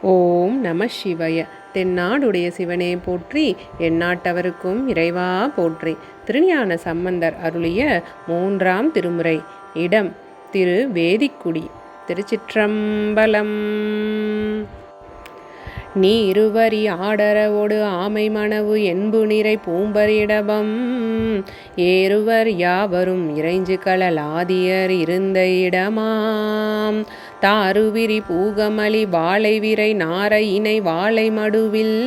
ஓம் நம சிவய. தென்னாடுடைய சிவனே போற்றி, எந்நாட்டவருக்கும் இறைவா போற்றி. திருஞான சம்பந்தர் அருளிய 3ஆம் திருமுறை. இடம் திரு வேதிக்குடி. திருச்சிற்றம்பலம். நீருவரி ஆடரவோடு ஆமை மணவு என்பு நிறை பூம்பரிடபம் ஏறுவர் யாவரும் இறைஞ்சு கழல் ஆதியர் இருந்த இடமாம் தாருவிரி பூகமலி வாழை விரை நார இணை வாழை மடுவில்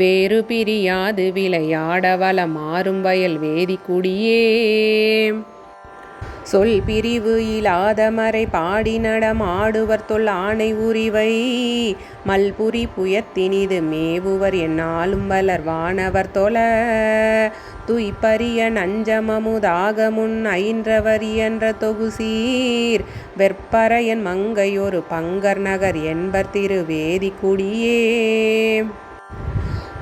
வேறு பிரியாது விளையாடவல மாறும் வயல் வேதிக்குடியே. சொல் பிரிவு இலாதமறை பாடி நடம் ஆடுவர் தொல் ஆணை உரிவை மல்புரி புயத்தினிது மேவுவர் என்னாலும் வளர் வானவர் தொல துய்பரிய நஞ்சமமுதாக முன் ஐன்றவர் என்ற தொகுசீர் வெற்பறையன் மங்கையொரு பங்கர் நகர் என்பர் திரு வேதிக்குடியே.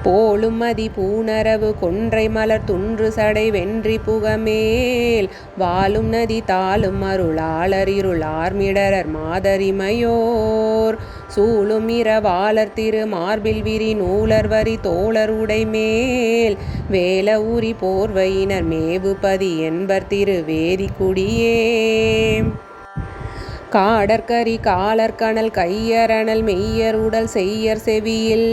போலுமதி பூணரவு கொன்றை மலர் துன்று சடை வென்றி புகமேல் வாலும் நதி தாளும் அருளாளர் இருளார் மிடரர் மாதரிமையோர் சூளும் இரவாளர் திரு மார்பில் விரி நூலர் வரி தோழர் உடைமேல் வேல உரி போர்வையினர் மேவுபதி என்பர் திரு வேதிக்குடியே. காடற்கரி காலர் கணல் கையரணல் மெய்யர் உடல் செய்யர் செவியில்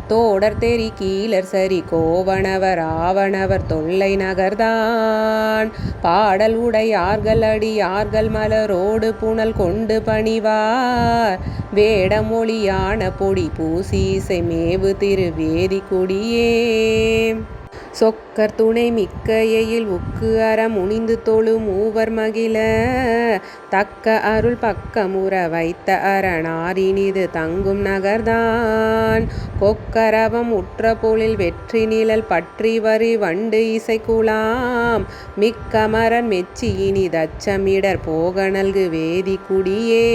தோடர் தெரி கீழர் சரி கோவணவர் ஆவணவர் தொல்லை நகர்தான் பாடல் உடையார்கள் அடியார்கள் மலரோடு புனல் கொண்டு பணிவார் வேடமொழியான பொடி பூசி இசை மேவு திரு வேதிக்குடியே. சொக்கர் துணை மிக்க எயில் உக்கு அறம் உணிந்து தொழு மூவர் மகிழ தக்க அருள் பக்கமுற வைத்த அரணாரினிது தங்கும் நகர்தான் கொக்கரவம் உற்ற பொழில் வெற்றி நிழல் பற்றி வரி வண்டு இசைக்குலாம் மிக்கமரன் மெச்சி இனி தச்சமிடர் போக நல்கு வேதிக்குடியே.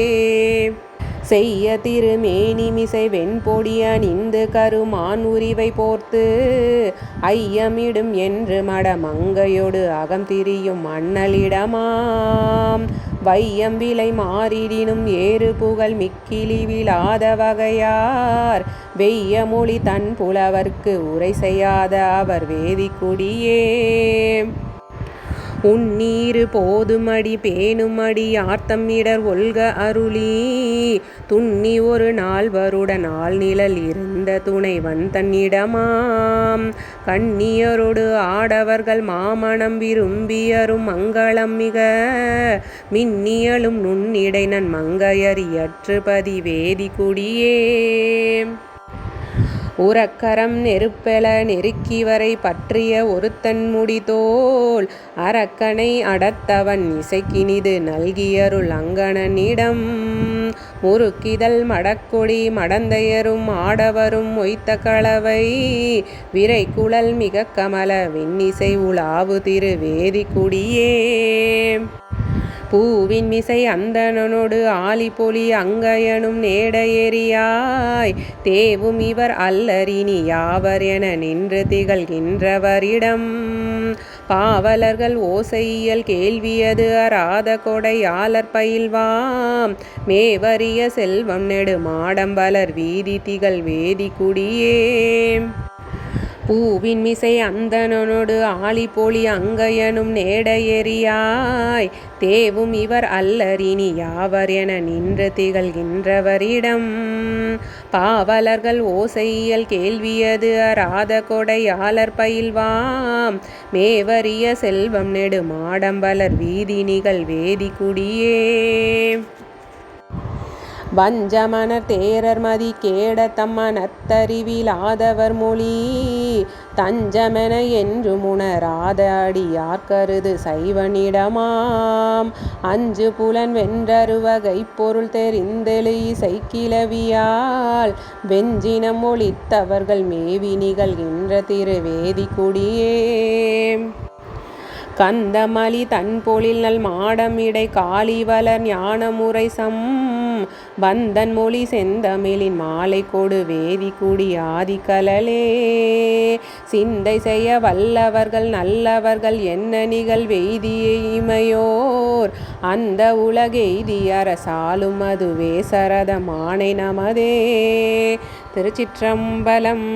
செய்ய திருமேனி மிசை வெண்பொடிய நிந்து கருமான் உரிவை போர்த்து ஐயமிடும் என்று மடமங்கையொடு அகம் திரியும் அண்ணலிடமாம் வையம் விலை மாறிடினும் ஏறு புகழ் மிக்கிலி விழாத வகையார் வெய்ய மொழி தன் புலவர்க்கு உரை செய்யாத அவர் வேதிக்குடியே. உன்னீரு போதுமடி பேணுமடி ஆர்த்தம் இடர் ஒல்க அருளி துன்னி ஒரு நால்வருடன் ஆள் நிழல் இருந்த துணைவன் தன்னிடமாம் கண்ணியரோடு ஆடவர்கள் மாமணம் விரும்பியரும் மங்களம் மிக மின்னியலும் நுண்ணிடை நன் மங்கையறியற்று பதி வேதிக்குடியே. உரக்கரம் நெருப்பெல நெருக்கிவரை பற்றிய ஒருத்தன் முடிதோல் அரக்கனை அடத்தவன் இசைக்கினிது நல்கியருள் அங்கணனிடம் முறுக்கிதழ் மடக்கொடி மடந்தையரும் ஆடவரும் மொய்த்த களவை விரை குழல் மிக கமல விண்ணிசை உலாவு திரு வேதிக்குடியே. பூவின் மிசை அந்தணனோடு ஆலி பொலி அங்கையனும் நேட எரியாய் தேவும் இவர் அல்லரினி யாவர் என நின்று திகழ்கின்றவரிடம் பாவலர்கள் ஓசையியல் கேள்வியது அராத கொடையாளர் பயில்வாம் மேவரிய செல்வம் நெடு மாடம்பலர் வீதி திகழ் வேதிக்குடியே. பூவின் மிசை அந்தணனோடு ஆலி பொலி அங்கையனும் நேட எரியாய் தேவும் இவர் அல்லரினி யாவர் என நின்று திகழ்கின்றவரிடம் பாவலர்கள் ஓசையியல் கேள்வியது அராத கொடையாளர் பயில்வாம் மேவரிய செல்வம் நெடு மாடம்பலர் வீதி நிகழ் வேதிக்குடியே. வஞ்சமனர் தேரர் மதி கேட தம்மனத்தறிவிலாதவர் மொழி தஞ்சமென என்று முணராத அடியார் கருது சைவனிடமாம் அஞ்சு புலன் வென்றருவகை பொருள் தெரிந்தெழு இசை கிளவியால் வெஞ்சினம் ஒழித்தவர்கள் மேவி நிகழ்கின்ற திரு வேதிக்குடியே. கந்தமலி தன் பொழில் நல் மாடம் இடை காளி வளர் ஞானமுறை சம் வந்தன் மொழி செந்தமிழின் மாலை கொடு வேதி குடி ஆதிகழலே சிந்தை செய்ய வல்லவர்கள் நல்லவர்கள் என்ன நிகழ்வெய்திய இமையோர் அந்த உலகெய்தி அரசாலும் அதுவே சரதமானை நமதே. திருச்சிற்றம்பலம்.